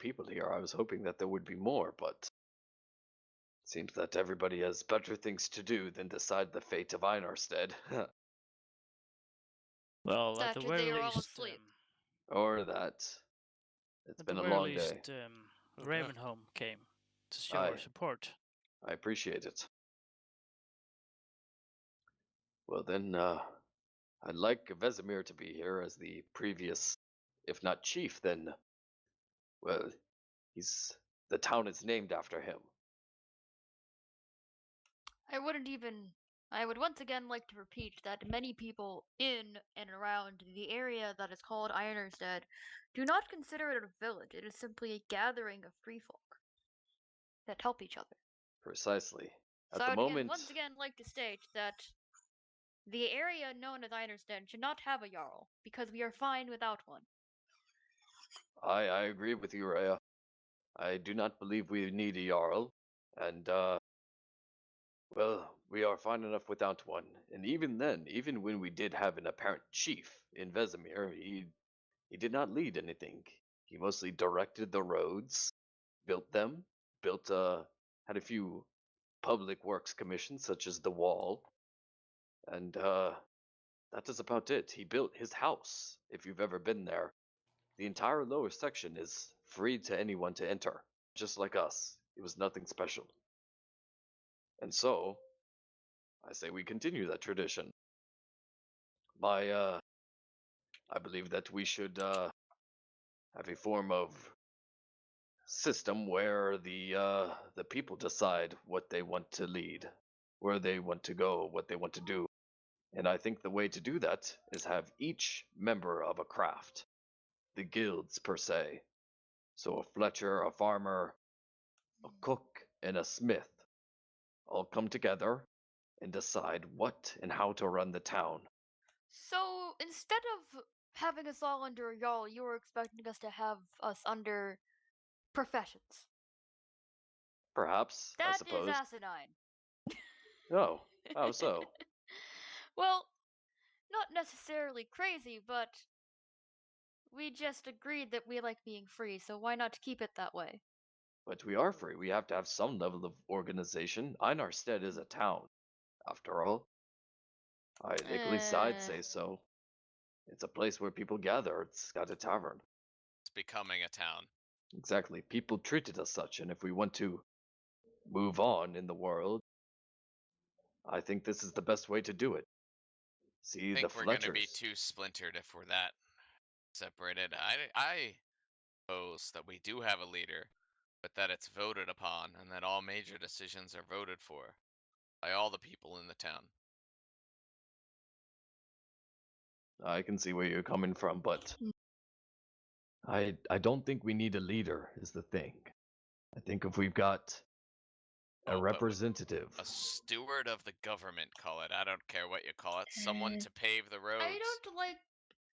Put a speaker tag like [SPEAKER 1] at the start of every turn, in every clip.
[SPEAKER 1] people here. I was hoping that there would be more, but it seems that everybody has better things to do than decide the fate of Einarstead.
[SPEAKER 2] Well, at the
[SPEAKER 3] After
[SPEAKER 2] very
[SPEAKER 3] they are all
[SPEAKER 2] least,
[SPEAKER 3] asleep.
[SPEAKER 1] Or that. It's
[SPEAKER 2] at the
[SPEAKER 1] been a
[SPEAKER 2] very
[SPEAKER 1] long day.
[SPEAKER 2] least, Ravenhall came to show
[SPEAKER 1] Aye.
[SPEAKER 2] our support.
[SPEAKER 1] I appreciate it. Well then, I'd like Vesemir to be here as the previous, if not chief, then, well, the town is named after him.
[SPEAKER 3] I would once again like to repeat that many people in and around the area that is called Ironstead do not consider it a village. It is simply a gathering of free folk that help each other.
[SPEAKER 1] Precisely. At
[SPEAKER 3] So
[SPEAKER 1] the
[SPEAKER 3] I would
[SPEAKER 1] moment,
[SPEAKER 3] once again like to state that the area known as Ironstead should not have a Jarl, because we are fine without one.
[SPEAKER 1] I agree with you, Rhea. I do not believe we need a Jarl, and, well, we are fine enough without one. And even then, even when we did have an apparent chief in Vesemir, he did not lead anything. He mostly directed the roads, built them, had a few public works commissions, such as the wall, and that is about it. He built his house. If you've ever been there, the entire lower section is free to anyone to enter, just like us. It was nothing special. And so, I say we continue that tradition. I believe that we should have a form of system where the people decide what they want to lead, where they want to go, what they want to do. And I think the way to do that is have each member of a craft, the guilds per se. So a fletcher, a farmer, a cook, and a smith all come together and decide what and how to run the town.
[SPEAKER 3] So instead of having us all under a Jarl, you were expecting us to have us under professions.
[SPEAKER 1] Perhaps, I
[SPEAKER 3] That is
[SPEAKER 1] suppose.
[SPEAKER 3] asinine.
[SPEAKER 1] Oh, how so?
[SPEAKER 3] Well, not necessarily crazy, but we just agreed that we like being free, so why not keep it that way?
[SPEAKER 1] But we are free. We have to have some level of organization. Einarstead is a town, after all. At least I'd say so. It's a place where people gather. It's got a tavern.
[SPEAKER 4] It's becoming a town.
[SPEAKER 1] Exactly. People treat it as such, and if we want to move on in the world, I think this is the best way to do it. See,
[SPEAKER 4] I
[SPEAKER 1] the
[SPEAKER 4] think we're going to be
[SPEAKER 1] Fletchers.
[SPEAKER 4] too splintered if we're that separated. I propose that we do have a leader, but that it's voted upon and that all major decisions are voted for by all the people in the town.
[SPEAKER 1] I can see where you're coming from, but I don't think we need a leader, is the thing. I think if we've got a representative.
[SPEAKER 4] A steward of the government, call it. I don't care what you call it. Someone to pave the roads.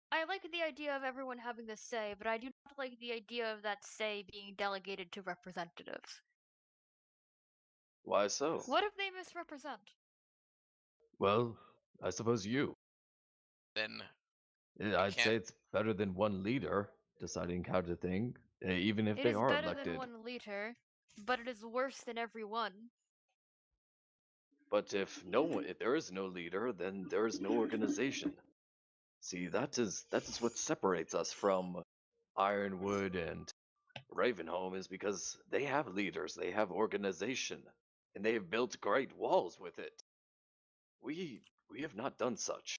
[SPEAKER 3] I like the idea of everyone having the say, but I do not like the idea of that say being delegated to representatives.
[SPEAKER 1] Why so?
[SPEAKER 3] What if they misrepresent?
[SPEAKER 1] Well, I suppose you.
[SPEAKER 4] Then
[SPEAKER 1] I'd say it's better than one leader deciding how to think, even if they are elected.
[SPEAKER 3] It is better than one leader, but it is worse than every one.
[SPEAKER 1] But if there is no leader, then there is no organization. See, that is what separates us from Ironwood and Ravenhall, is because they have leaders, they have organization, and they have built great walls with it. We have not done such.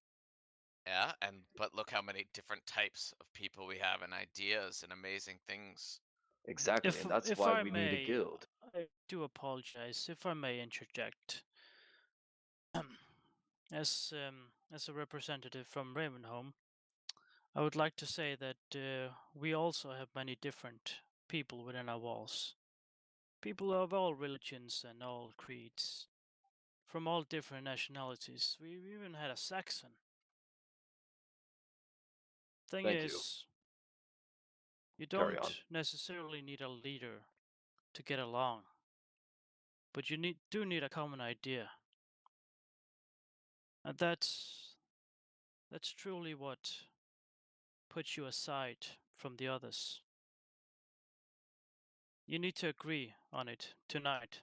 [SPEAKER 4] Yeah, but look how many different types of people we have and ideas and amazing things.
[SPEAKER 1] Exactly, and that's why we need a guild.
[SPEAKER 2] I do apologize if I may interject. As a representative from Ravenholm, I would like to say that we also have many different people within our walls. People of all religions and all creeds, from all different nationalities. We even had a Saxon. Thing is, you don't necessarily need a leader to get along, but you do need a common idea. And that's truly what puts you aside from the others. You need to agree on it tonight.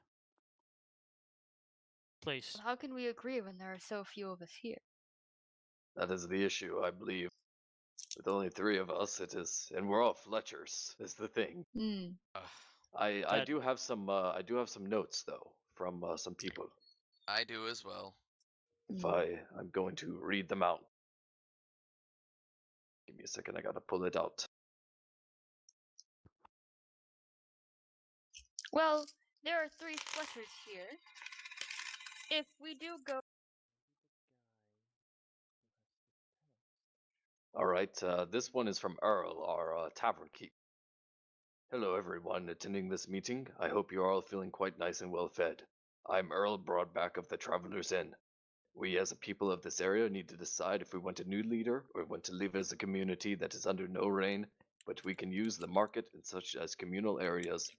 [SPEAKER 2] Please.
[SPEAKER 3] How can we agree when there are so few of us here?
[SPEAKER 1] That is the issue, I believe. With only 3 of us, it is, and we're all Fletchers, is the thing.
[SPEAKER 3] Hmm.
[SPEAKER 4] Ugh,
[SPEAKER 1] I
[SPEAKER 2] That-
[SPEAKER 1] do have some notes though from some people.
[SPEAKER 4] I do as well.
[SPEAKER 1] If
[SPEAKER 3] Mm.
[SPEAKER 1] I'm going to read them out. Give me a second, I gotta pull it out.
[SPEAKER 3] Well, there are 3 Fletchers here. If we do go...
[SPEAKER 1] Alright, this one is from Earl, our tavern keep. Hello everyone attending this meeting. I hope you are all feeling quite nice and well fed. I'm Earl Broadback of the Traveler's Inn. We as a people of this area need to decide if we want a new leader or want to live as a community that is under no reign, but we can use the market in such as communal areas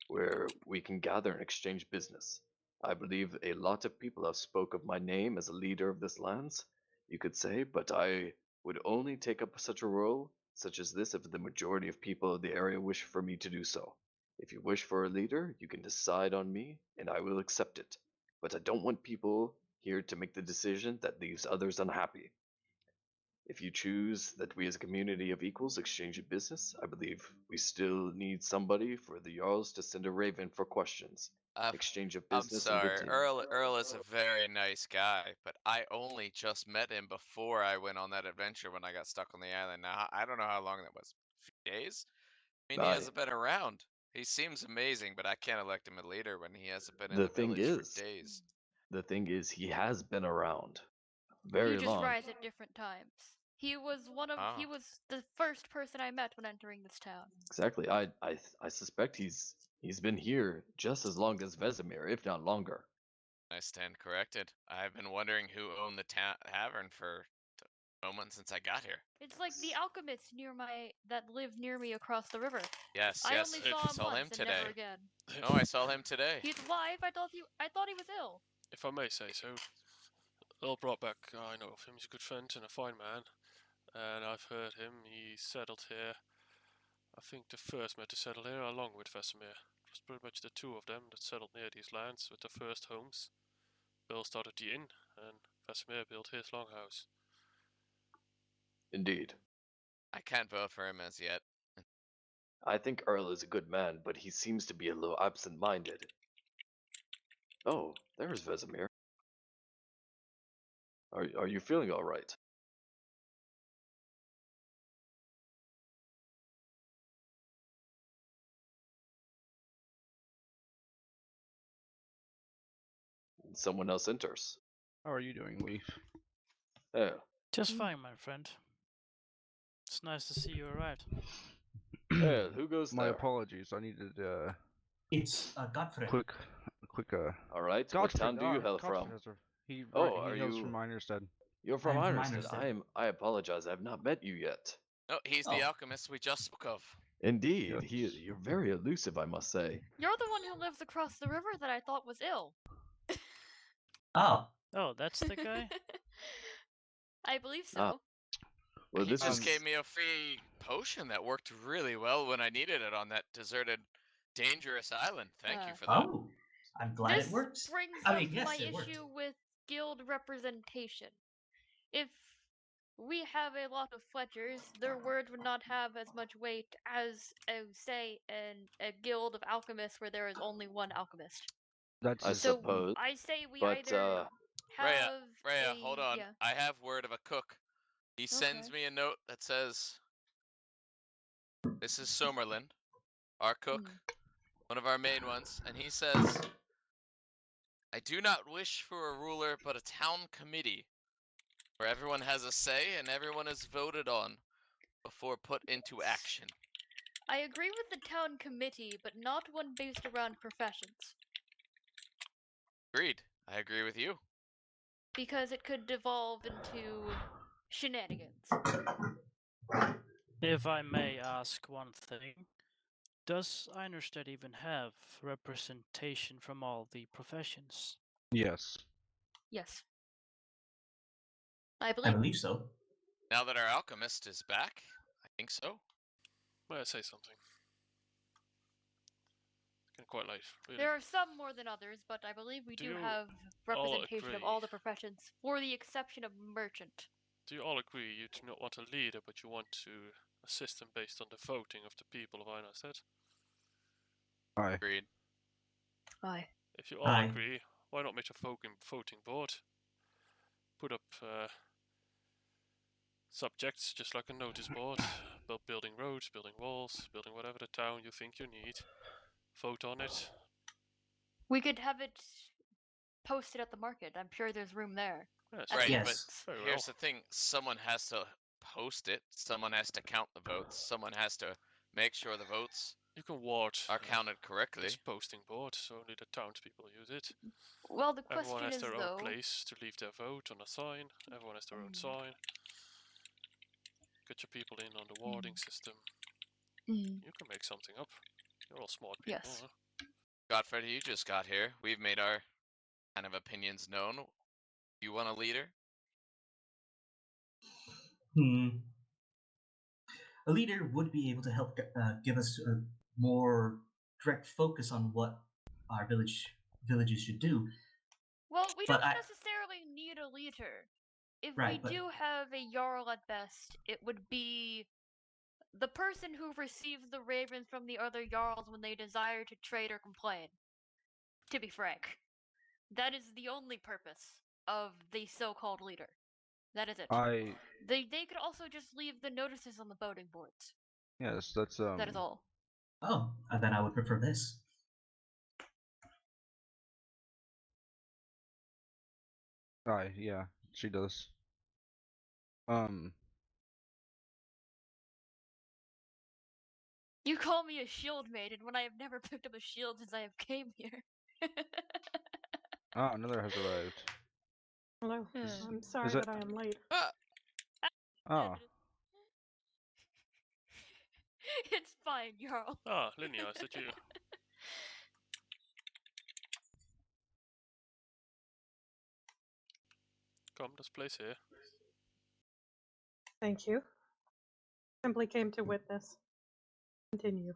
[SPEAKER 1] where we can gather and exchange business. I believe a lot of people have spoke of my name as a leader of this lands, you could say, but I would only take up such a role such as this if the majority of people of the area wish for me to do so. If you wish for a leader, you can decide on me, and I will accept it. But I don't want people here to make the decision that leaves others unhappy. If you choose that we as a community of equals exchange a business, I believe we still need somebody for the Jarls to send a raven for questions. Exchange of
[SPEAKER 4] I'm
[SPEAKER 1] business and
[SPEAKER 4] sorry.
[SPEAKER 1] routine.
[SPEAKER 4] Earl is a very nice guy, but I only just met him before I went on that adventure when I got stuck on the island. Now, I don't know how long that was. A few days? I mean, he
[SPEAKER 1] Aye.
[SPEAKER 4] hasn't been around. He seems amazing, but I can't elect him a leader when he hasn't been in
[SPEAKER 1] The
[SPEAKER 4] the
[SPEAKER 1] thing
[SPEAKER 4] village for
[SPEAKER 1] is-
[SPEAKER 4] days.
[SPEAKER 1] The thing is, he has been around
[SPEAKER 3] You
[SPEAKER 1] very
[SPEAKER 3] just
[SPEAKER 1] long.
[SPEAKER 3] rise at different times. He was he
[SPEAKER 4] Ah.
[SPEAKER 3] was the first person I met when entering this town.
[SPEAKER 1] Exactly. I suspect he's been here just as long as Vesemir, if not longer.
[SPEAKER 4] I stand corrected. I've been wondering who owned the tavern for a moment since I got here.
[SPEAKER 3] It's like the alchemist that lived near me across the river.
[SPEAKER 4] Yes,
[SPEAKER 3] I
[SPEAKER 4] yes.
[SPEAKER 3] only
[SPEAKER 4] I
[SPEAKER 3] saw him
[SPEAKER 4] saw
[SPEAKER 3] once
[SPEAKER 4] him
[SPEAKER 3] and
[SPEAKER 4] today.
[SPEAKER 3] never again.
[SPEAKER 4] Oh, I saw him today.
[SPEAKER 3] He's alive. I thought he was ill.
[SPEAKER 5] If I may say so, Earl Broadback, I know of him. He's a good friend and a fine man, and I've heard him. He settled here. I think the first men to settle here, along with Vesemir. It was pretty much the two of them that settled near these lands with their first homes. Earl started the inn, and Vesemir built his longhouse.
[SPEAKER 1] Indeed.
[SPEAKER 4] I can't vote for him as yet.
[SPEAKER 1] I think Earl is a good man, but he seems to be a little absent-minded. Oh, there's Vesemir. Are you feeling all right? Someone else enters.
[SPEAKER 6] How are you doing, Leaf?
[SPEAKER 1] Yeah.
[SPEAKER 2] Just
[SPEAKER 3] Mm.
[SPEAKER 2] fine, my friend. It's nice to see you arrived.
[SPEAKER 1] Yeah, who goes
[SPEAKER 6] My
[SPEAKER 1] there?
[SPEAKER 6] apologies. I needed
[SPEAKER 7] It's Godfrey.
[SPEAKER 6] quick
[SPEAKER 1] All right. What
[SPEAKER 6] Godfrey.
[SPEAKER 1] town do you hail from?
[SPEAKER 6] Godfrey has he
[SPEAKER 1] Oh,
[SPEAKER 6] he
[SPEAKER 1] are
[SPEAKER 6] hails
[SPEAKER 1] you-
[SPEAKER 6] from Minerstead.
[SPEAKER 1] You're from
[SPEAKER 7] I'm from
[SPEAKER 1] Ironstead.
[SPEAKER 7] Ironstead.
[SPEAKER 1] I apologize. I have not met you yet.
[SPEAKER 4] No, he's the
[SPEAKER 7] Oh.
[SPEAKER 4] alchemist we just spoke of.
[SPEAKER 1] Indeed,
[SPEAKER 6] Yes.
[SPEAKER 1] you're very elusive, I must say.
[SPEAKER 3] You're the one who lives across the river that I thought was ill.
[SPEAKER 7] Oh,
[SPEAKER 2] Oh, that's the guy?
[SPEAKER 3] I believe so.
[SPEAKER 1] Ah. Well,
[SPEAKER 4] He
[SPEAKER 1] this
[SPEAKER 4] just
[SPEAKER 1] is
[SPEAKER 4] gave me a free potion that worked really well when I needed it on that deserted, dangerous island. Thank you for that.
[SPEAKER 7] oh, I'm glad
[SPEAKER 3] This
[SPEAKER 7] it works.
[SPEAKER 3] brings
[SPEAKER 7] I
[SPEAKER 3] up
[SPEAKER 7] mean, yes,
[SPEAKER 3] my
[SPEAKER 7] it worked.
[SPEAKER 3] issue with guild representation. If we have a lot of Fletchers, their words would not have as much weight as, say, a guild of alchemists where there is only one alchemist.
[SPEAKER 6] That's
[SPEAKER 1] I
[SPEAKER 3] So
[SPEAKER 1] suppose.
[SPEAKER 3] I say we
[SPEAKER 1] But
[SPEAKER 3] either have
[SPEAKER 4] Rhea,
[SPEAKER 3] a
[SPEAKER 4] hold on.
[SPEAKER 3] yeah.
[SPEAKER 4] I have word of a cook. He sends
[SPEAKER 3] Okay.
[SPEAKER 4] me a note that says, "This is Somerlin, our cook,
[SPEAKER 3] Mm.
[SPEAKER 4] one of our main ones," and he says, "I do not wish for a ruler, but a town committee, where everyone has a say and everyone is voted on before put into action."
[SPEAKER 3] I agree with the town committee, but not one based around professions,
[SPEAKER 4] Agreed. I agree with you.
[SPEAKER 3] because it could devolve into shenanigans.
[SPEAKER 2] If I may ask one thing, does Einerstedt even have representation from all the professions?
[SPEAKER 6] yes.
[SPEAKER 3] Yes. I
[SPEAKER 7] I
[SPEAKER 3] believe.
[SPEAKER 7] believe so.
[SPEAKER 4] Now that our alchemist is back, I think so.
[SPEAKER 5] May I say something? quite late, really.
[SPEAKER 3] There are some more than others, but I believe we
[SPEAKER 5] Do
[SPEAKER 3] do
[SPEAKER 5] you
[SPEAKER 3] have
[SPEAKER 5] all
[SPEAKER 3] representation of
[SPEAKER 5] agree?
[SPEAKER 3] all the professions, for the exception of merchant.
[SPEAKER 5] Do you all agree you do not want a leader, but you want to assist them based on the voting of the people of Einarstead?
[SPEAKER 6] Aye.
[SPEAKER 4] Agreed.
[SPEAKER 3] Aye.
[SPEAKER 5] If you all
[SPEAKER 7] Aye.
[SPEAKER 5] agree, why not make a voting board? Put up subjects just like a notice board, about building roads, building walls, building whatever the town you think you need. Vote on it.
[SPEAKER 3] We could have it posted at the market. I'm sure there's room there.
[SPEAKER 5] Yes,
[SPEAKER 3] At
[SPEAKER 4] Right,
[SPEAKER 3] the
[SPEAKER 7] Yes.
[SPEAKER 3] entrance.
[SPEAKER 5] very well.
[SPEAKER 4] Here's the thing: someone has to post it. Someone has to count the votes. Someone has to make sure the votes
[SPEAKER 5] You can ward
[SPEAKER 4] are counted correctly.
[SPEAKER 5] this posting board, so only the townspeople use it.
[SPEAKER 3] Well, the
[SPEAKER 5] Everyone
[SPEAKER 3] question
[SPEAKER 5] has
[SPEAKER 3] is,
[SPEAKER 5] their
[SPEAKER 3] though...
[SPEAKER 5] own place to leave their vote on a sign. Everyone has their own sign. Get your people in on the warding system. You can make something up. You're all smart people.
[SPEAKER 3] Yes.
[SPEAKER 5] Huh?
[SPEAKER 4] Godfrey, you just got here. We've made our kind of opinions known. You want a leader?
[SPEAKER 7] A leader would be able to help give us a more direct focus on what our villages should do.
[SPEAKER 3] Well, we
[SPEAKER 7] But
[SPEAKER 3] don't necessarily need a leader. If
[SPEAKER 7] Right,
[SPEAKER 3] we
[SPEAKER 7] but-
[SPEAKER 3] do have a Jarl at best, it would be the person who receives the ravens from the other Jarls when they desire to trade or complain. To be frank. That is the only purpose of the so-called leader. That is it. They could also just leave the notices on the voting boards.
[SPEAKER 6] Yes, that's
[SPEAKER 3] That is all.
[SPEAKER 7] Oh, then I would prefer this.
[SPEAKER 6] Aye, yeah, she does.
[SPEAKER 3] You call me a shield maiden when I have never picked up a shield since I have came here.
[SPEAKER 6] Ah, another has arrived.
[SPEAKER 8] Hello.
[SPEAKER 6] Is-
[SPEAKER 8] I'm sorry
[SPEAKER 6] is it-
[SPEAKER 8] that I am late.
[SPEAKER 6] Ah,
[SPEAKER 3] It's fine, Jarl.
[SPEAKER 5] Ah, Linnea, is that you? Come, there's place here.
[SPEAKER 8] Thank you. Simply came to witness. Continue.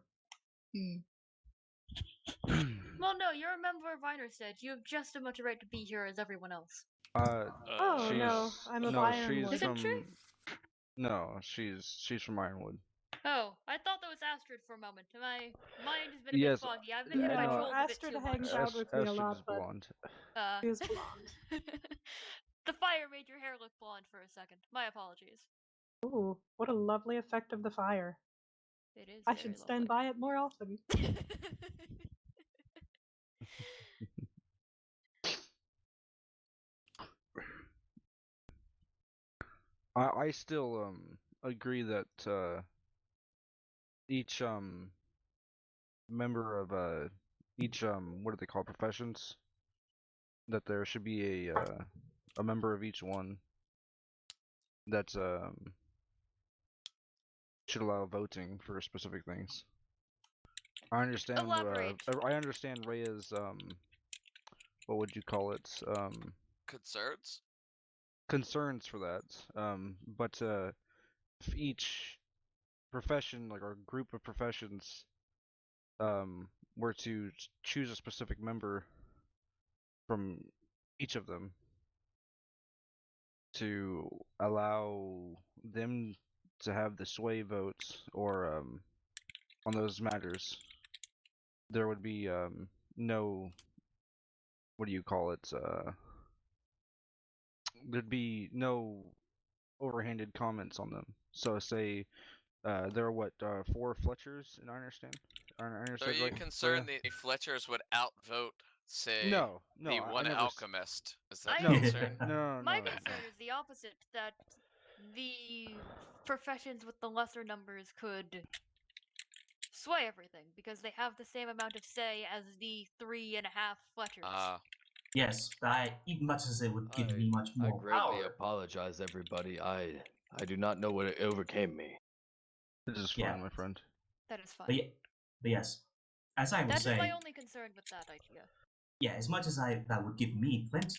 [SPEAKER 3] Well, no, you're a member of Einarstead. You have just as much right to be here as everyone else.
[SPEAKER 8] Oh,
[SPEAKER 6] she's
[SPEAKER 8] no, I'm of
[SPEAKER 6] no,
[SPEAKER 8] Ironwood.
[SPEAKER 6] she's
[SPEAKER 3] Is it true?
[SPEAKER 6] from. No, she's from Ironwood.
[SPEAKER 3] Oh, I thought that was Astrid for a moment. My mind has been a
[SPEAKER 6] Yes,
[SPEAKER 3] bit foggy. I've been
[SPEAKER 6] I know.
[SPEAKER 3] controlled a bit
[SPEAKER 8] Astrid
[SPEAKER 3] too
[SPEAKER 8] hangs
[SPEAKER 3] much.
[SPEAKER 8] out with me a
[SPEAKER 6] Astrid
[SPEAKER 8] lot,
[SPEAKER 6] is
[SPEAKER 8] but
[SPEAKER 6] blonde.
[SPEAKER 8] she is blonde.
[SPEAKER 3] The fire made your hair look blonde for a second. My apologies.
[SPEAKER 8] Ooh, what a lovely effect of the fire.
[SPEAKER 3] It is.
[SPEAKER 8] I
[SPEAKER 3] very
[SPEAKER 8] should stand
[SPEAKER 3] lovely.
[SPEAKER 8] by it more often.
[SPEAKER 6] I still agree that each member of each what do they call professions, that there should be a member of each one that's should allow voting for specific things. I understand
[SPEAKER 3] Elaborate.
[SPEAKER 6] I understand Rhea's what would you call it,
[SPEAKER 4] Concerns?
[SPEAKER 6] concerns for that, but if each profession, like our group of professions, were to choose a specific member from each of them to allow them to have the sway votes or on those matters, there would be no, what do you call it, there'd be no overhanded comments on them. So say there are what 4 Fletchers in Ironstead?
[SPEAKER 4] So are you concerned the Fletchers would outvote, say,
[SPEAKER 6] No,
[SPEAKER 4] the
[SPEAKER 6] I
[SPEAKER 4] one
[SPEAKER 6] never
[SPEAKER 4] alchemist? Is that
[SPEAKER 6] no.
[SPEAKER 4] the concern?
[SPEAKER 6] No,
[SPEAKER 3] My
[SPEAKER 6] no,
[SPEAKER 3] concern is the opposite, that the professions with the lesser numbers could sway everything, because they have the same amount of say as the 3.5 Fletchers.
[SPEAKER 7] Yes, even much as it would give me much
[SPEAKER 1] I
[SPEAKER 7] more
[SPEAKER 1] greatly
[SPEAKER 7] power.
[SPEAKER 1] apologize, everybody. I do not know what overcame me.
[SPEAKER 6] This is
[SPEAKER 7] Yeah.
[SPEAKER 6] fine, my friend.
[SPEAKER 3] That is fine.
[SPEAKER 7] But yes, as I would
[SPEAKER 3] That is
[SPEAKER 7] say,
[SPEAKER 3] my only concern with that idea.
[SPEAKER 7] yeah, as much as that would give me plenty,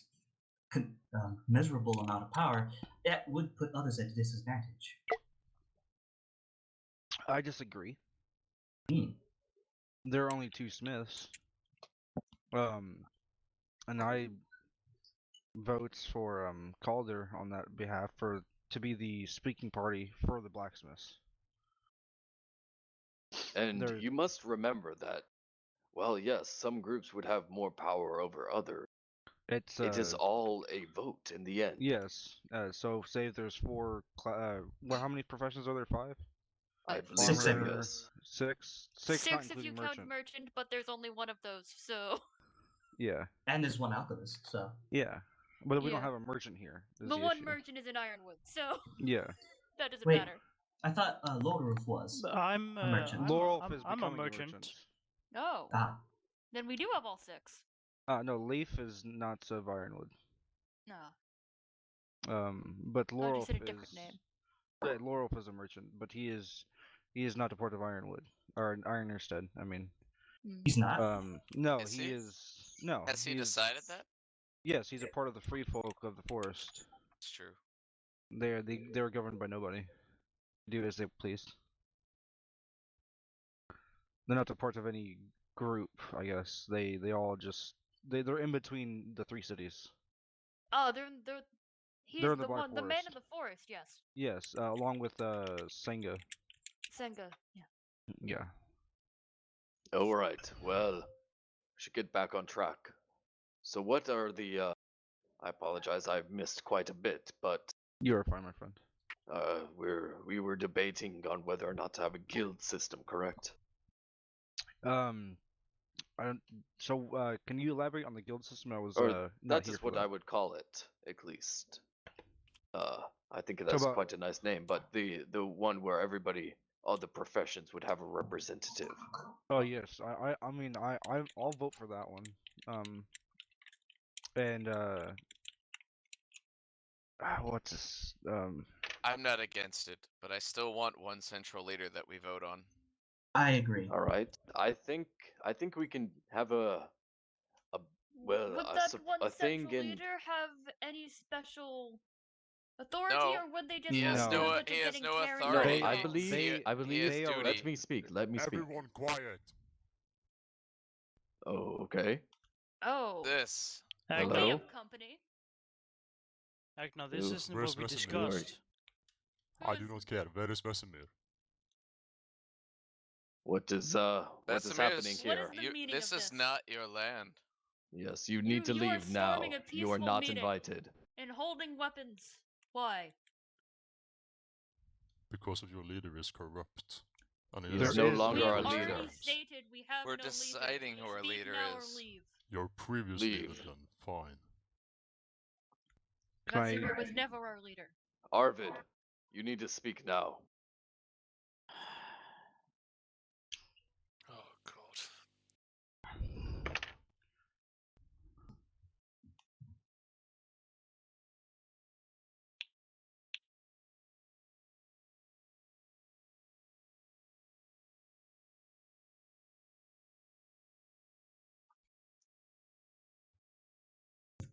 [SPEAKER 7] measurable amount of power, that would put others at a disadvantage.
[SPEAKER 6] I disagree.
[SPEAKER 7] Hmm.
[SPEAKER 6] There are only 2 smiths. And I vote for Calder on that behalf to be the speaking party for the blacksmiths.
[SPEAKER 1] And
[SPEAKER 6] There-
[SPEAKER 1] you must remember that, well, yes, some groups would have more power over others.
[SPEAKER 6] It's
[SPEAKER 1] It is all a vote in the end.
[SPEAKER 6] yes. So say if there's four. How many professions are there? 5.
[SPEAKER 1] I
[SPEAKER 3] Five.
[SPEAKER 1] believe
[SPEAKER 7] Six,
[SPEAKER 1] so,
[SPEAKER 7] I believe.
[SPEAKER 1] yes.
[SPEAKER 6] 6.
[SPEAKER 3] 6
[SPEAKER 6] not
[SPEAKER 3] if
[SPEAKER 6] including
[SPEAKER 3] you
[SPEAKER 6] merchant.
[SPEAKER 3] count merchant, but there's only one of those, so
[SPEAKER 6] Yeah.
[SPEAKER 7] And there's one alchemist, so.
[SPEAKER 6] Yeah. But we don't
[SPEAKER 3] Yeah.
[SPEAKER 6] have a merchant here. Is
[SPEAKER 3] the
[SPEAKER 6] the
[SPEAKER 3] one
[SPEAKER 6] issue.
[SPEAKER 3] merchant is in Ironwood, so
[SPEAKER 6] Yeah.
[SPEAKER 3] that doesn't
[SPEAKER 7] Wait,
[SPEAKER 3] matter.
[SPEAKER 7] I thought Lorelf was.
[SPEAKER 2] I'm
[SPEAKER 7] A merchant.
[SPEAKER 6] Laurelf is
[SPEAKER 2] I'm a
[SPEAKER 6] becoming
[SPEAKER 2] merchant.
[SPEAKER 3] Oh,
[SPEAKER 7] Ah,
[SPEAKER 3] then we do have all 6.
[SPEAKER 6] No, Leaf is not of Ironwood.
[SPEAKER 3] No,
[SPEAKER 6] But
[SPEAKER 3] I just
[SPEAKER 6] Laurelf
[SPEAKER 3] said a different
[SPEAKER 6] is.
[SPEAKER 3] name.
[SPEAKER 6] Yeah, Laurelf is a merchant, but he is not a part of Ironwood or Ironstead. I mean,
[SPEAKER 7] he's not.
[SPEAKER 6] no,
[SPEAKER 4] Is
[SPEAKER 6] he
[SPEAKER 4] he?
[SPEAKER 6] is. No,
[SPEAKER 4] Has he
[SPEAKER 6] is-
[SPEAKER 4] decided that?
[SPEAKER 6] Yes, he's a part of the free folk of the forest.
[SPEAKER 4] It's true.
[SPEAKER 6] They're governed by nobody. Do as they please. They're not a part of any group, I guess. They all just they're in between the 3 cities.
[SPEAKER 3] Oh, he's
[SPEAKER 6] They're in the
[SPEAKER 3] the
[SPEAKER 6] Black
[SPEAKER 3] one, the man
[SPEAKER 6] Forest.
[SPEAKER 3] of the forest. Yes,
[SPEAKER 6] Yes, along with Senga.
[SPEAKER 3] Senga. Yeah.
[SPEAKER 6] Yeah.
[SPEAKER 1] All right, well, we should get back on track. So what are the, I apologize, I've missed quite a bit, but
[SPEAKER 6] You are fine, my friend.
[SPEAKER 1] we were debating on whether or not to have a guild system, correct?
[SPEAKER 6] I don't. So, can you elaborate on the guild system? I was
[SPEAKER 1] Or
[SPEAKER 6] not
[SPEAKER 1] that
[SPEAKER 6] here
[SPEAKER 1] is
[SPEAKER 6] for
[SPEAKER 1] what
[SPEAKER 6] that.
[SPEAKER 1] I would call it, at least. I think
[SPEAKER 6] So
[SPEAKER 1] that's
[SPEAKER 6] about-
[SPEAKER 1] quite a nice name, but the one where everybody, all the professions would have a representative.
[SPEAKER 6] Oh yes, I mean I'll vote for that one. And what's this?
[SPEAKER 4] I'm not against it, but I still want one central leader that we vote on.
[SPEAKER 7] I agree.
[SPEAKER 1] All right, I think we can have well
[SPEAKER 3] Would that one
[SPEAKER 1] a thing
[SPEAKER 3] central
[SPEAKER 1] in.
[SPEAKER 3] leader have any special authority,
[SPEAKER 4] No,
[SPEAKER 3] or would they just
[SPEAKER 4] He
[SPEAKER 3] be
[SPEAKER 4] has
[SPEAKER 6] No.
[SPEAKER 4] no.
[SPEAKER 3] privileged
[SPEAKER 4] He
[SPEAKER 3] of
[SPEAKER 4] has
[SPEAKER 3] getting
[SPEAKER 4] no
[SPEAKER 3] carried
[SPEAKER 1] No,
[SPEAKER 4] authority.
[SPEAKER 3] by
[SPEAKER 1] I
[SPEAKER 3] the
[SPEAKER 6] They-
[SPEAKER 3] walls?
[SPEAKER 1] believe. I
[SPEAKER 4] he
[SPEAKER 1] believe.
[SPEAKER 4] has
[SPEAKER 6] they are-
[SPEAKER 1] Let
[SPEAKER 4] duty.
[SPEAKER 1] me speak. Let me speak.
[SPEAKER 9] Everyone quiet.
[SPEAKER 1] Oh, okay.
[SPEAKER 3] Oh,
[SPEAKER 4] This.
[SPEAKER 3] well,
[SPEAKER 1] Hello?
[SPEAKER 3] we have company.
[SPEAKER 2] Agnar, this
[SPEAKER 1] Ooh,
[SPEAKER 2] isn't
[SPEAKER 9] where's
[SPEAKER 2] what we
[SPEAKER 9] Vesemir?
[SPEAKER 2] discussed.
[SPEAKER 9] I do not care. Where is Vesemir?
[SPEAKER 1] What is
[SPEAKER 4] Vesemir's-
[SPEAKER 1] happening
[SPEAKER 3] What
[SPEAKER 1] here?
[SPEAKER 3] is the meaning
[SPEAKER 4] This
[SPEAKER 3] of
[SPEAKER 4] is
[SPEAKER 3] this?
[SPEAKER 4] not your land.
[SPEAKER 1] Yes, you need to
[SPEAKER 3] you are
[SPEAKER 1] leave now.
[SPEAKER 3] storming a
[SPEAKER 1] You are
[SPEAKER 3] peaceful
[SPEAKER 1] not
[SPEAKER 3] meeting.
[SPEAKER 1] invited.
[SPEAKER 3] And holding weapons. Why?
[SPEAKER 9] Because of your leader is corrupt. And
[SPEAKER 1] He
[SPEAKER 6] There
[SPEAKER 1] is no
[SPEAKER 6] is
[SPEAKER 1] longer
[SPEAKER 3] we
[SPEAKER 1] our
[SPEAKER 3] have
[SPEAKER 6] no
[SPEAKER 1] leader.
[SPEAKER 3] already stated we have
[SPEAKER 4] We're
[SPEAKER 3] no
[SPEAKER 4] deciding
[SPEAKER 3] leader.
[SPEAKER 4] who our
[SPEAKER 3] Speak
[SPEAKER 4] leader
[SPEAKER 3] now
[SPEAKER 4] is.
[SPEAKER 3] Or leave.
[SPEAKER 9] Your previous
[SPEAKER 1] Leave.
[SPEAKER 9] leader then, fine.
[SPEAKER 6] Can I-
[SPEAKER 3] Vesemir was never our leader.
[SPEAKER 1] Arvid, you need to speak now.
[SPEAKER 5] Oh god.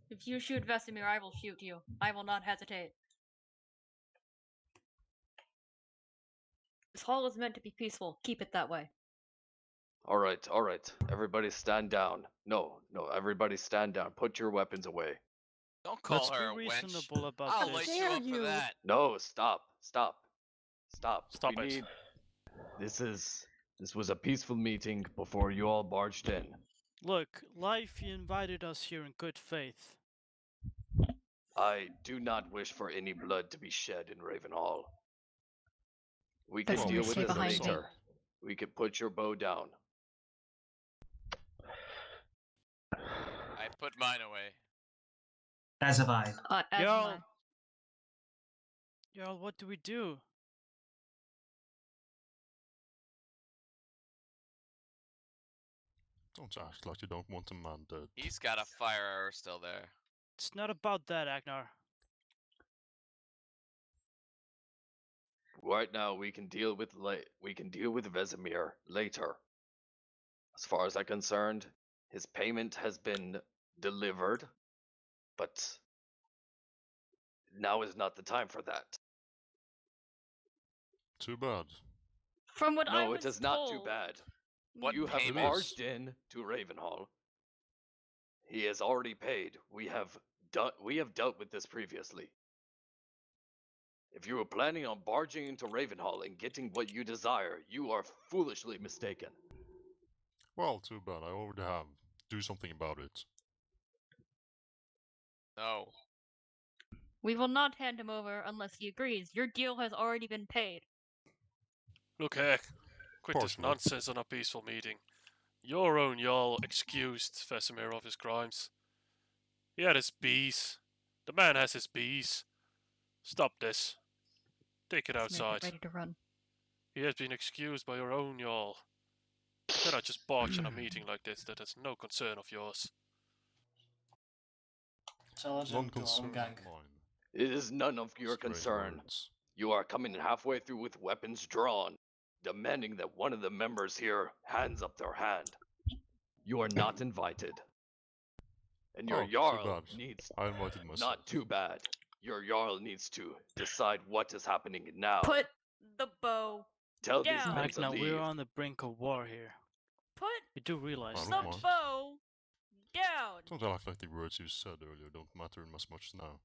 [SPEAKER 3] If you shoot Vesemir, I will shoot you. I will not hesitate. This hall is meant to be peaceful. Keep it that way.
[SPEAKER 1] All right, all right. Everybody stand down. No, everybody stand down. Put your weapons away.
[SPEAKER 4] Don't call
[SPEAKER 2] Let's
[SPEAKER 4] her a
[SPEAKER 2] be
[SPEAKER 4] wench.
[SPEAKER 2] reasonable about
[SPEAKER 4] I'll
[SPEAKER 2] this.
[SPEAKER 4] light you up for that.
[SPEAKER 1] No, stop. Stop.
[SPEAKER 5] Stop
[SPEAKER 1] We
[SPEAKER 5] it.
[SPEAKER 1] need. This was a peaceful meeting before you all barged in.
[SPEAKER 2] Look, life, you invited us here in good faith.
[SPEAKER 1] I do not wish for any blood to be shed in Ravenhall. We can
[SPEAKER 3] Vesemir,
[SPEAKER 1] deal with
[SPEAKER 3] stay
[SPEAKER 1] this
[SPEAKER 3] behind me.
[SPEAKER 1] later. We can put your bow down.
[SPEAKER 4] I put mine away.
[SPEAKER 7] As have I.
[SPEAKER 3] As
[SPEAKER 2] Yo.
[SPEAKER 3] am I.
[SPEAKER 2] Jarl, what do we do?
[SPEAKER 9] Don't act like you don't want a man dead.
[SPEAKER 4] He's got a fire arrow still there.
[SPEAKER 2] It's not about that, Agnar.
[SPEAKER 1] Right now, we can deal with Vesemir later. As far as I'm concerned, his payment has been delivered, but now is not the time for that.
[SPEAKER 9] Too bad.
[SPEAKER 3] From what I
[SPEAKER 1] No,
[SPEAKER 3] was
[SPEAKER 1] it is not too
[SPEAKER 3] told,
[SPEAKER 1] bad.
[SPEAKER 4] What
[SPEAKER 1] You have
[SPEAKER 4] payment?
[SPEAKER 1] barged in to Ravenhall. He has already paid. We have dealt with this previously. If you were planning on barging into Ravenhall and getting what you desire, you are foolishly mistaken.
[SPEAKER 9] Well, too bad. I already have. Do something about it.
[SPEAKER 4] No.
[SPEAKER 3] We will not hand him over unless he agrees. Your deal has already been paid.
[SPEAKER 5] Look here. Quit this
[SPEAKER 9] Partially.
[SPEAKER 5] nonsense on a peaceful meeting. Your own Jarl excused Vesemir of his crimes. He had his bees. The man has his bees. Stop this. Take it
[SPEAKER 3] Vesemir,
[SPEAKER 5] outside.
[SPEAKER 3] get ready to run.
[SPEAKER 5] He has been excused by your own Jarl. You cannot just barge in a meeting like this that is no concern of yours.
[SPEAKER 10] Tell us
[SPEAKER 9] None
[SPEAKER 10] to go
[SPEAKER 9] concern
[SPEAKER 10] home, gang.
[SPEAKER 9] of mine.
[SPEAKER 1] It is none of your
[SPEAKER 9] Strange
[SPEAKER 1] concern.
[SPEAKER 9] words.
[SPEAKER 1] You are coming halfway through with weapons drawn, demanding that one of the members here hands up their hand. You are not invited. And your
[SPEAKER 9] Oh, too
[SPEAKER 1] Jarl
[SPEAKER 9] bad.
[SPEAKER 1] needs...
[SPEAKER 9] I invited myself.
[SPEAKER 1] Not too bad. Your Jarl needs to decide what is happening now.
[SPEAKER 3] Put the bow
[SPEAKER 1] Tell these
[SPEAKER 3] down.
[SPEAKER 1] men to
[SPEAKER 2] Magna, we're
[SPEAKER 1] leave.
[SPEAKER 2] on the brink of war here.
[SPEAKER 3] Put
[SPEAKER 2] You do realize
[SPEAKER 9] I
[SPEAKER 3] the
[SPEAKER 9] don't
[SPEAKER 2] that.
[SPEAKER 9] mind.
[SPEAKER 3] bow down.
[SPEAKER 9] Don't act like the words you said earlier don't matter as much now.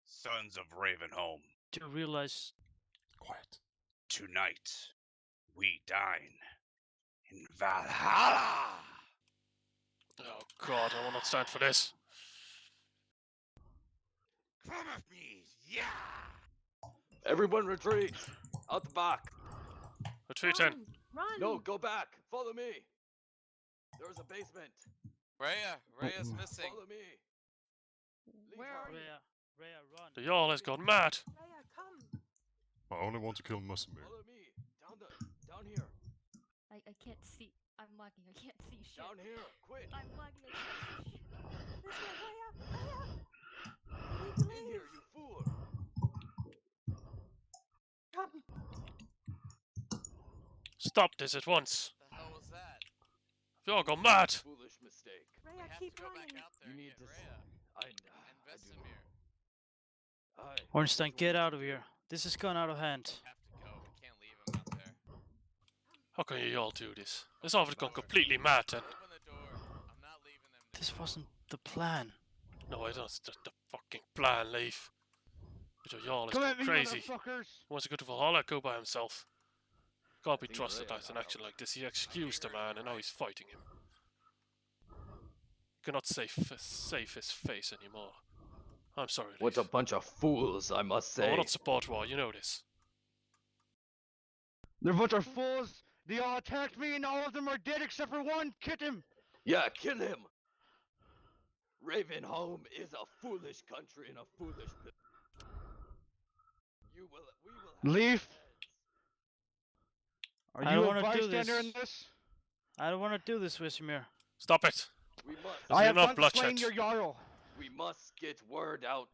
[SPEAKER 11] Sons of Ravenhall,
[SPEAKER 2] Do you realize
[SPEAKER 9] Quiet.
[SPEAKER 11] tonight we dine in Valhalla.
[SPEAKER 5] Oh god, I will not stand for this.
[SPEAKER 11] Come with me, yeah.
[SPEAKER 1] Everyone retreat! Out the back!
[SPEAKER 5] Retreat in.
[SPEAKER 8] Run!
[SPEAKER 1] No, go back! Follow me! There's a basement!
[SPEAKER 4] Rhea's missing.
[SPEAKER 1] Follow me! Leave
[SPEAKER 3] Where
[SPEAKER 1] her.
[SPEAKER 3] are you?
[SPEAKER 2] Rhea, run.
[SPEAKER 5] The Jarl has gone mad.
[SPEAKER 8] Rhea, come!
[SPEAKER 9] I only want to kill Vesemir.
[SPEAKER 1] Follow me! Down here!
[SPEAKER 3] I can't see. I'm lagging. I can't see shit.
[SPEAKER 1] Down here! Quick!
[SPEAKER 3] I'm lagging. I can't see shit.
[SPEAKER 8] This way, Rhea! Rhea! We need to
[SPEAKER 1] In here,
[SPEAKER 8] leave!
[SPEAKER 1] you fool!
[SPEAKER 8] Come!
[SPEAKER 5] Stop this at once.
[SPEAKER 4] What the hell was that?
[SPEAKER 5] You all gone mad.
[SPEAKER 1] Foolish mistake.
[SPEAKER 8] Rhea,
[SPEAKER 4] We have
[SPEAKER 8] keep
[SPEAKER 4] to go
[SPEAKER 8] running!
[SPEAKER 4] back out there
[SPEAKER 1] You
[SPEAKER 4] and
[SPEAKER 1] need
[SPEAKER 4] get
[SPEAKER 1] to...
[SPEAKER 4] Rhea
[SPEAKER 1] I
[SPEAKER 4] and
[SPEAKER 1] do.
[SPEAKER 4] Vesemir.
[SPEAKER 2] Ornstein, get out of here. This has gone out of hand.
[SPEAKER 4] We have to go. We can't leave him out there.
[SPEAKER 5] How can you all do this? This office gone completely mad then.
[SPEAKER 4] Open the door. I'm not leaving them. to
[SPEAKER 2] This
[SPEAKER 4] go.
[SPEAKER 2] wasn't the plan.
[SPEAKER 5] No, I don't. The fucking plan, leave. But your Jarl is
[SPEAKER 6] Come
[SPEAKER 5] gone
[SPEAKER 6] at me,
[SPEAKER 5] crazy.
[SPEAKER 6] motherfuckers!
[SPEAKER 5] He wants to go to Valhalla, go by himself. Can't be
[SPEAKER 1] think
[SPEAKER 5] trusted
[SPEAKER 1] Rhea
[SPEAKER 5] like an
[SPEAKER 1] got
[SPEAKER 5] action
[SPEAKER 1] out.
[SPEAKER 5] like this. He excused the man and now he's fighting him. You cannot save his face anymore. I'm sorry,
[SPEAKER 1] What a
[SPEAKER 5] Leif.
[SPEAKER 1] bunch of fools, I must
[SPEAKER 5] I
[SPEAKER 1] say.
[SPEAKER 5] will not support war, you know this.
[SPEAKER 6] They're a bunch of fools! They all attacked me and all of them are dead except for one! Kill him!
[SPEAKER 1] Yeah, kill him! Ravenholm is a foolish country and a foolish... We will have
[SPEAKER 6] Leaf!
[SPEAKER 1] heads.
[SPEAKER 6] Are
[SPEAKER 2] I
[SPEAKER 6] you
[SPEAKER 2] don't
[SPEAKER 6] a
[SPEAKER 2] wanna do
[SPEAKER 6] bystander in
[SPEAKER 2] this.
[SPEAKER 6] this?
[SPEAKER 2] I don't want to do this, Vesemir.
[SPEAKER 5] Stop it!
[SPEAKER 1] We must...
[SPEAKER 5] There's
[SPEAKER 6] I have
[SPEAKER 5] enough
[SPEAKER 6] done
[SPEAKER 5] bloodshed.
[SPEAKER 6] slaying your Jarl!
[SPEAKER 1] We must get word out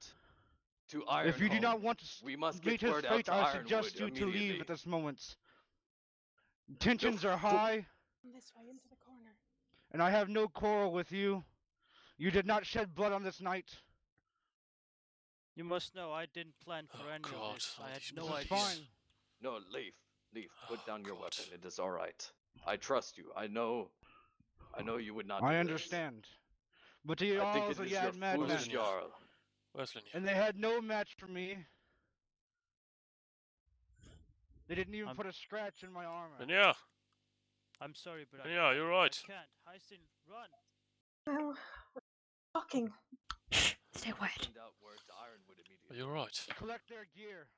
[SPEAKER 1] to Ironholm.
[SPEAKER 6] If you do not want to
[SPEAKER 1] we must
[SPEAKER 6] meet
[SPEAKER 1] get
[SPEAKER 6] his
[SPEAKER 1] word out
[SPEAKER 6] fate,
[SPEAKER 1] to
[SPEAKER 6] I
[SPEAKER 1] Ironwood
[SPEAKER 6] suggest you to leave
[SPEAKER 1] immediately.
[SPEAKER 6] at this moment. Tensions are
[SPEAKER 1] fo-
[SPEAKER 6] high,
[SPEAKER 8] This way, into the corner.
[SPEAKER 6] and I have no quarrel with you. You did not shed blood on this night.
[SPEAKER 2] You must know I didn't plan for
[SPEAKER 5] Oh,
[SPEAKER 2] any
[SPEAKER 5] God,
[SPEAKER 2] of this.
[SPEAKER 5] all
[SPEAKER 2] I had
[SPEAKER 5] these
[SPEAKER 2] no
[SPEAKER 5] bloody
[SPEAKER 2] idea.
[SPEAKER 6] Fine.
[SPEAKER 1] No, Leaf, put down your
[SPEAKER 5] God.
[SPEAKER 1] weapon. It is all right. I trust you. I know you would not.
[SPEAKER 6] I
[SPEAKER 1] do this.
[SPEAKER 6] understand. But the
[SPEAKER 1] I think
[SPEAKER 6] Jarl's
[SPEAKER 1] it
[SPEAKER 6] a
[SPEAKER 1] is your
[SPEAKER 6] yad madman,
[SPEAKER 1] foolish
[SPEAKER 5] Listen,
[SPEAKER 1] Jarl.
[SPEAKER 5] Where's Linja?
[SPEAKER 6] and they had no match for me. They didn't even
[SPEAKER 2] I'm-
[SPEAKER 6] put a scratch in my armor.
[SPEAKER 5] Linja!
[SPEAKER 2] I'm sorry, but I,
[SPEAKER 5] Linja, you're
[SPEAKER 2] I
[SPEAKER 5] right.
[SPEAKER 2] can't. Heistin, run.
[SPEAKER 8] Well, talking.
[SPEAKER 3] Stay quiet.
[SPEAKER 1] Send out word to Ironwood immediately.
[SPEAKER 5] You're right.
[SPEAKER 6] Collect their gear.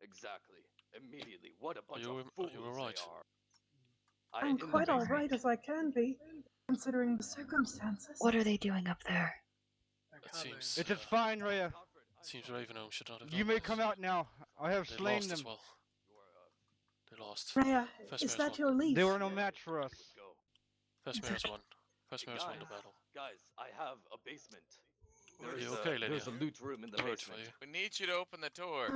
[SPEAKER 1] Exactly. Immediately. What a bunch
[SPEAKER 5] you
[SPEAKER 1] of
[SPEAKER 5] are
[SPEAKER 1] fools
[SPEAKER 5] you right.
[SPEAKER 1] they are.
[SPEAKER 8] I'm
[SPEAKER 1] in the
[SPEAKER 8] quite
[SPEAKER 1] basement.
[SPEAKER 8] alright as I can be, considering the circumstances.
[SPEAKER 3] What are they doing up there?
[SPEAKER 5] It seems.
[SPEAKER 6] It is fine, Rhea.
[SPEAKER 1] Alfred,
[SPEAKER 5] It seems Ravenhome should not have
[SPEAKER 6] You
[SPEAKER 5] done
[SPEAKER 6] may
[SPEAKER 5] this.
[SPEAKER 6] come out now. I have
[SPEAKER 5] They
[SPEAKER 6] slain
[SPEAKER 5] lost
[SPEAKER 6] them.
[SPEAKER 5] as well.
[SPEAKER 1] you are,
[SPEAKER 5] They lost.
[SPEAKER 8] Rhea,
[SPEAKER 5] Vesemir's
[SPEAKER 8] is that
[SPEAKER 5] won.
[SPEAKER 8] your leaf?
[SPEAKER 6] They were no match for us.
[SPEAKER 1] go.
[SPEAKER 5] Vesemir's won. Vesemir's won the
[SPEAKER 1] Guys,
[SPEAKER 5] battle.
[SPEAKER 1] Guys, I have a basement.
[SPEAKER 5] Are
[SPEAKER 1] There's
[SPEAKER 5] you
[SPEAKER 1] a,
[SPEAKER 5] okay,
[SPEAKER 1] There's a
[SPEAKER 5] Linnea?
[SPEAKER 1] loot room in the
[SPEAKER 5] Worried for
[SPEAKER 1] basement.
[SPEAKER 5] you.
[SPEAKER 4] We need you to open the door.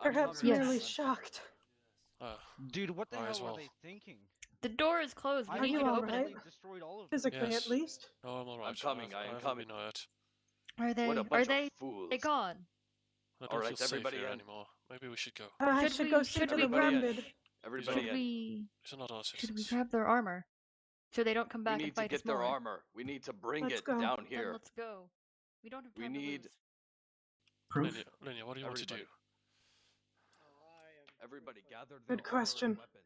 [SPEAKER 8] Perhaps
[SPEAKER 1] coming.
[SPEAKER 8] merely
[SPEAKER 3] Yes.
[SPEAKER 8] shocked.
[SPEAKER 5] Ah,
[SPEAKER 6] Dude, what the
[SPEAKER 5] I
[SPEAKER 6] hell
[SPEAKER 5] as well.
[SPEAKER 6] are they thinking?
[SPEAKER 3] The door is closed. We
[SPEAKER 6] I
[SPEAKER 8] Are
[SPEAKER 3] need
[SPEAKER 8] you
[SPEAKER 3] you to
[SPEAKER 8] all
[SPEAKER 3] open
[SPEAKER 8] right?
[SPEAKER 3] it.
[SPEAKER 6] They destroyed all of them.
[SPEAKER 8] Physically,
[SPEAKER 5] Yes.
[SPEAKER 8] at least.
[SPEAKER 5] no, I'm alright.
[SPEAKER 1] coming, I am coming.
[SPEAKER 5] Been hurt.
[SPEAKER 3] Are they?
[SPEAKER 1] What a
[SPEAKER 3] Are
[SPEAKER 1] bunch
[SPEAKER 3] they?
[SPEAKER 1] of fools.
[SPEAKER 3] They gone?
[SPEAKER 5] I don't
[SPEAKER 1] Alright,
[SPEAKER 5] feel safe
[SPEAKER 1] everybody
[SPEAKER 5] here
[SPEAKER 1] in.
[SPEAKER 5] anymore. Maybe we should go.
[SPEAKER 8] I
[SPEAKER 3] Should
[SPEAKER 8] should
[SPEAKER 3] we-
[SPEAKER 8] go
[SPEAKER 3] should
[SPEAKER 8] speak to
[SPEAKER 3] we
[SPEAKER 8] the
[SPEAKER 1] grab-
[SPEAKER 8] Branded.
[SPEAKER 1] Everybody
[SPEAKER 3] Should
[SPEAKER 1] in.
[SPEAKER 3] we?
[SPEAKER 5] These are not our
[SPEAKER 3] Should we
[SPEAKER 5] citizens.
[SPEAKER 3] grab their armor? so they don't come
[SPEAKER 1] We
[SPEAKER 3] back and
[SPEAKER 1] need to
[SPEAKER 3] fight us
[SPEAKER 1] get their
[SPEAKER 3] more.
[SPEAKER 1] armor. We need to bring
[SPEAKER 8] Let's
[SPEAKER 1] it
[SPEAKER 8] go.
[SPEAKER 1] down
[SPEAKER 3] Then
[SPEAKER 1] here.
[SPEAKER 3] let's go. We don't have
[SPEAKER 1] We
[SPEAKER 3] time to
[SPEAKER 1] need
[SPEAKER 3] lose.
[SPEAKER 7] Proof?
[SPEAKER 5] Linnea, what do you want to do?
[SPEAKER 1] Everybody gather their
[SPEAKER 8] Good
[SPEAKER 1] armor and
[SPEAKER 8] question.
[SPEAKER 1] weapons.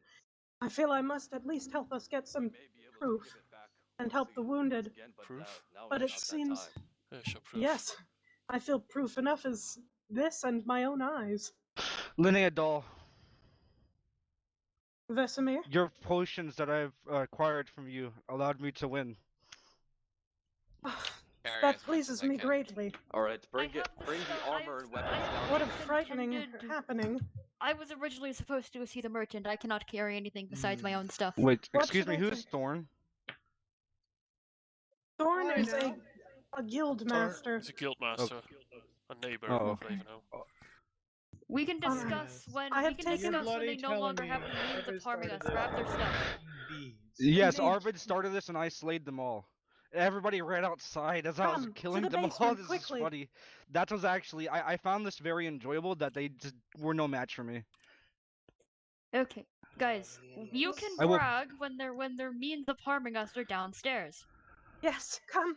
[SPEAKER 8] I feel I must at least help us get
[SPEAKER 1] We
[SPEAKER 8] some
[SPEAKER 1] may be able to
[SPEAKER 8] proof
[SPEAKER 1] give it back
[SPEAKER 8] and
[SPEAKER 1] once
[SPEAKER 8] help the wounded.
[SPEAKER 1] again, but
[SPEAKER 5] Proof?
[SPEAKER 1] now
[SPEAKER 8] But
[SPEAKER 1] is
[SPEAKER 8] it
[SPEAKER 1] not that
[SPEAKER 8] seems,
[SPEAKER 1] time.
[SPEAKER 5] Yeah, show proof.
[SPEAKER 8] yes, I feel proof enough as this and my own eyes.
[SPEAKER 6] Linnea Doll,
[SPEAKER 8] Vesemir?
[SPEAKER 6] your potions that I've acquired from you allowed me to win.
[SPEAKER 4] Carry
[SPEAKER 8] That
[SPEAKER 4] as much
[SPEAKER 8] pleases
[SPEAKER 4] as I
[SPEAKER 8] me
[SPEAKER 4] can.
[SPEAKER 8] greatly.
[SPEAKER 1] All right,
[SPEAKER 3] I
[SPEAKER 1] bring
[SPEAKER 3] have the
[SPEAKER 1] the
[SPEAKER 3] stuff-
[SPEAKER 1] armor and weapons down
[SPEAKER 8] What a
[SPEAKER 1] here.
[SPEAKER 8] frightening
[SPEAKER 3] intended-
[SPEAKER 8] happening.
[SPEAKER 3] I was originally supposed to see the merchant. I cannot carry anything besides my own stuff.
[SPEAKER 6] Wait,
[SPEAKER 8] What
[SPEAKER 6] excuse
[SPEAKER 8] should
[SPEAKER 6] me,
[SPEAKER 8] I
[SPEAKER 6] who's
[SPEAKER 8] take?
[SPEAKER 6] Thorn?
[SPEAKER 8] Thorn
[SPEAKER 10] I
[SPEAKER 8] is
[SPEAKER 10] know.
[SPEAKER 8] a guild master.
[SPEAKER 5] He's a guild master, a neighbor
[SPEAKER 6] Oh,
[SPEAKER 5] of
[SPEAKER 6] okay.
[SPEAKER 5] Ravenhall.
[SPEAKER 3] We can
[SPEAKER 8] Alright.
[SPEAKER 3] discuss when
[SPEAKER 8] I have
[SPEAKER 3] we can
[SPEAKER 8] taken-
[SPEAKER 3] discuss when
[SPEAKER 10] bloody
[SPEAKER 3] they no
[SPEAKER 10] telling
[SPEAKER 3] longer
[SPEAKER 10] me
[SPEAKER 3] have the means
[SPEAKER 10] Arvid
[SPEAKER 3] of harming us.
[SPEAKER 10] started
[SPEAKER 3] Grab their
[SPEAKER 10] this
[SPEAKER 3] stuff.
[SPEAKER 10] bees.
[SPEAKER 6] Yes,
[SPEAKER 8] Indeed.
[SPEAKER 6] Arvid started this and I slayed them all. Everybody ran outside as I was
[SPEAKER 8] Come, to
[SPEAKER 6] killing
[SPEAKER 8] the
[SPEAKER 6] them all.
[SPEAKER 8] basement,
[SPEAKER 6] This
[SPEAKER 8] quickly.
[SPEAKER 6] is funny. That was actually, I found this very enjoyable that they just were no match for me.
[SPEAKER 3] Okay, guys, you can
[SPEAKER 6] I will-
[SPEAKER 3] brag when their means of harming us are downstairs.
[SPEAKER 8] Yes, come.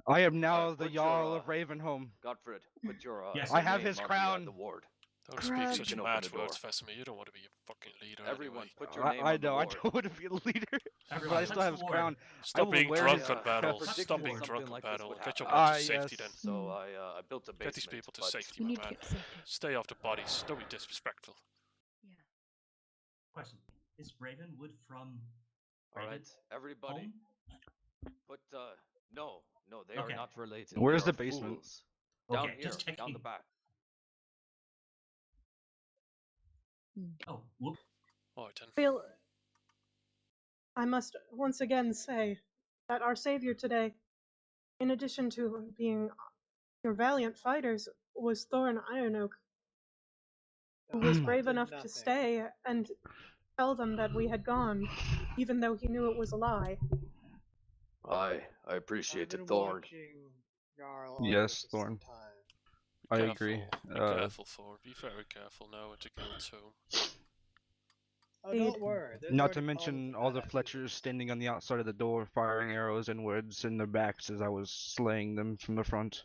[SPEAKER 6] I am now
[SPEAKER 1] Alright,
[SPEAKER 6] the
[SPEAKER 1] put your,
[SPEAKER 6] Jarl of Ravenholm.
[SPEAKER 1] Godfred, put your
[SPEAKER 7] Yes,
[SPEAKER 6] I
[SPEAKER 7] sir.
[SPEAKER 6] have
[SPEAKER 1] name
[SPEAKER 6] his
[SPEAKER 1] on
[SPEAKER 6] crown.
[SPEAKER 1] the ward.
[SPEAKER 5] Don't
[SPEAKER 3] Brag.
[SPEAKER 5] speak
[SPEAKER 1] You
[SPEAKER 5] such
[SPEAKER 1] can open
[SPEAKER 5] mad
[SPEAKER 1] the
[SPEAKER 5] words,
[SPEAKER 1] door.
[SPEAKER 5] Vesemir. You don't want to be a fucking leader
[SPEAKER 1] Everyone,
[SPEAKER 5] anyway.
[SPEAKER 1] put your name
[SPEAKER 6] I
[SPEAKER 1] on the
[SPEAKER 6] know, I
[SPEAKER 1] ward.
[SPEAKER 6] don't want to be a leader, but
[SPEAKER 7] Everyone,
[SPEAKER 6] I still
[SPEAKER 7] touch
[SPEAKER 6] have
[SPEAKER 7] the
[SPEAKER 6] his
[SPEAKER 7] ward.
[SPEAKER 6] crown.
[SPEAKER 5] Stop
[SPEAKER 6] will
[SPEAKER 5] being
[SPEAKER 6] wear
[SPEAKER 5] drunk
[SPEAKER 6] his-
[SPEAKER 5] on battle.
[SPEAKER 7] Touch
[SPEAKER 5] Stop
[SPEAKER 7] the
[SPEAKER 5] being
[SPEAKER 7] ward.
[SPEAKER 5] drunk
[SPEAKER 1] Something
[SPEAKER 5] on
[SPEAKER 1] like this
[SPEAKER 5] battle.
[SPEAKER 1] would
[SPEAKER 5] Get your
[SPEAKER 1] happen.
[SPEAKER 5] men to safety then.
[SPEAKER 1] So I built a basement.
[SPEAKER 5] Get these people to
[SPEAKER 1] but
[SPEAKER 5] safety,
[SPEAKER 3] We
[SPEAKER 5] my
[SPEAKER 3] need to
[SPEAKER 5] man.
[SPEAKER 3] get to safety.
[SPEAKER 5] Stay off the bodies. Don't be disrespectful.
[SPEAKER 3] Yeah.
[SPEAKER 7] Question: is Ravenwood from
[SPEAKER 1] All right,
[SPEAKER 7] Raven
[SPEAKER 1] everybody,
[SPEAKER 7] home?
[SPEAKER 1] put no, they
[SPEAKER 7] Okay.
[SPEAKER 1] are not related.
[SPEAKER 6] Where's
[SPEAKER 1] They
[SPEAKER 6] the
[SPEAKER 1] are
[SPEAKER 6] basement?
[SPEAKER 1] fools. Down
[SPEAKER 7] Okay,
[SPEAKER 1] here,
[SPEAKER 7] just checking.
[SPEAKER 1] down the back.
[SPEAKER 7] Oh, whoop.
[SPEAKER 5] Alright then.
[SPEAKER 8] Feel. I must once again say that our savior today, in addition to being your valiant fighters, was Thorn Ironoak, who was brave enough to stay and tell them that we had gone, even though he knew it was a lie.
[SPEAKER 1] I appreciate it, Thorn.
[SPEAKER 6] Yes, Thorn. I agree.
[SPEAKER 5] Be careful, Thorn. Be very careful now at the guild soon.
[SPEAKER 10] Oh, don't worry. there's
[SPEAKER 6] Not to
[SPEAKER 10] already
[SPEAKER 6] mention
[SPEAKER 10] problems
[SPEAKER 6] all the
[SPEAKER 10] with that.
[SPEAKER 6] Fletchers standing on the outside of the door, firing arrows inwards in their backs as I was slaying them from the front.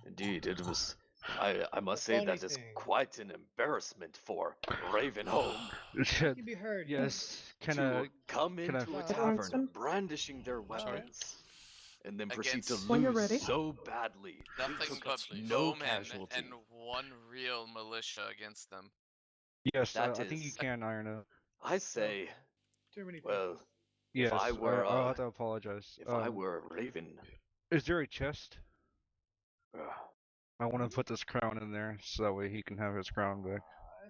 [SPEAKER 1] Indeed, it was. I must
[SPEAKER 10] The
[SPEAKER 1] say that
[SPEAKER 10] funny
[SPEAKER 1] is
[SPEAKER 10] thing-
[SPEAKER 1] quite an embarrassment for Ravenholm
[SPEAKER 10] It can be heard.
[SPEAKER 6] Yes,
[SPEAKER 1] to come
[SPEAKER 6] can I-
[SPEAKER 1] into a
[SPEAKER 10] Sorry.
[SPEAKER 1] tavern
[SPEAKER 8] Winston?
[SPEAKER 1] brandishing their weapons and then proceed to
[SPEAKER 4] Against-
[SPEAKER 8] When you're
[SPEAKER 1] lose
[SPEAKER 8] ready.
[SPEAKER 1] so badly. We
[SPEAKER 4] Nothing
[SPEAKER 1] took
[SPEAKER 4] but
[SPEAKER 1] no
[SPEAKER 4] bowmen
[SPEAKER 1] casualty.
[SPEAKER 4] and one real militia against them.
[SPEAKER 6] Yes,
[SPEAKER 1] That
[SPEAKER 6] I think you
[SPEAKER 1] is-
[SPEAKER 6] can iron it.
[SPEAKER 1] I say,
[SPEAKER 10] Too many
[SPEAKER 1] well,
[SPEAKER 10] people.
[SPEAKER 6] Yes,
[SPEAKER 1] I were,
[SPEAKER 6] I'll have to apologize.
[SPEAKER 1] if I were a Raven,
[SPEAKER 6] Is there a chest?
[SPEAKER 1] uh,
[SPEAKER 6] I want to put this crown in there so that way he can have his crown back.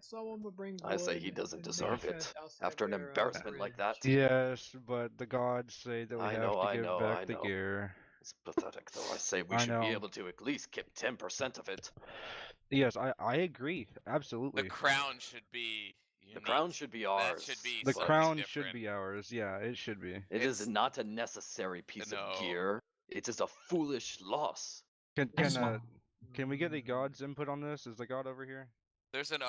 [SPEAKER 10] Someone would bring
[SPEAKER 1] I say
[SPEAKER 10] wood
[SPEAKER 1] he doesn't
[SPEAKER 10] and
[SPEAKER 1] deserve
[SPEAKER 10] make
[SPEAKER 1] it
[SPEAKER 10] fence outside
[SPEAKER 1] after an
[SPEAKER 10] their,
[SPEAKER 1] embarrassment like
[SPEAKER 10] bridge.
[SPEAKER 1] that.
[SPEAKER 6] Yes, but the gods say that we
[SPEAKER 1] I
[SPEAKER 6] have
[SPEAKER 1] know,
[SPEAKER 6] to
[SPEAKER 1] I
[SPEAKER 6] give
[SPEAKER 1] know,
[SPEAKER 6] back
[SPEAKER 1] I
[SPEAKER 6] the
[SPEAKER 1] know.
[SPEAKER 6] gear.
[SPEAKER 1] It's pathetic, though. I say we
[SPEAKER 6] I
[SPEAKER 1] should be
[SPEAKER 6] know.
[SPEAKER 1] able to at least keep 10% of it.
[SPEAKER 6] Yes, I agree. Absolutely.
[SPEAKER 4] The crown should be unique.
[SPEAKER 1] The crown should be
[SPEAKER 4] That
[SPEAKER 1] ours.
[SPEAKER 4] should be
[SPEAKER 6] The
[SPEAKER 4] something
[SPEAKER 6] crown
[SPEAKER 4] different.
[SPEAKER 6] should be ours. Yeah, it should be.
[SPEAKER 1] It is
[SPEAKER 4] It's-
[SPEAKER 1] not a necessary piece
[SPEAKER 4] No.
[SPEAKER 1] of gear. It is a foolish loss.
[SPEAKER 6] Can
[SPEAKER 7] Next one.
[SPEAKER 6] can we get the god's input on this? Is the god over here?
[SPEAKER 4] There's an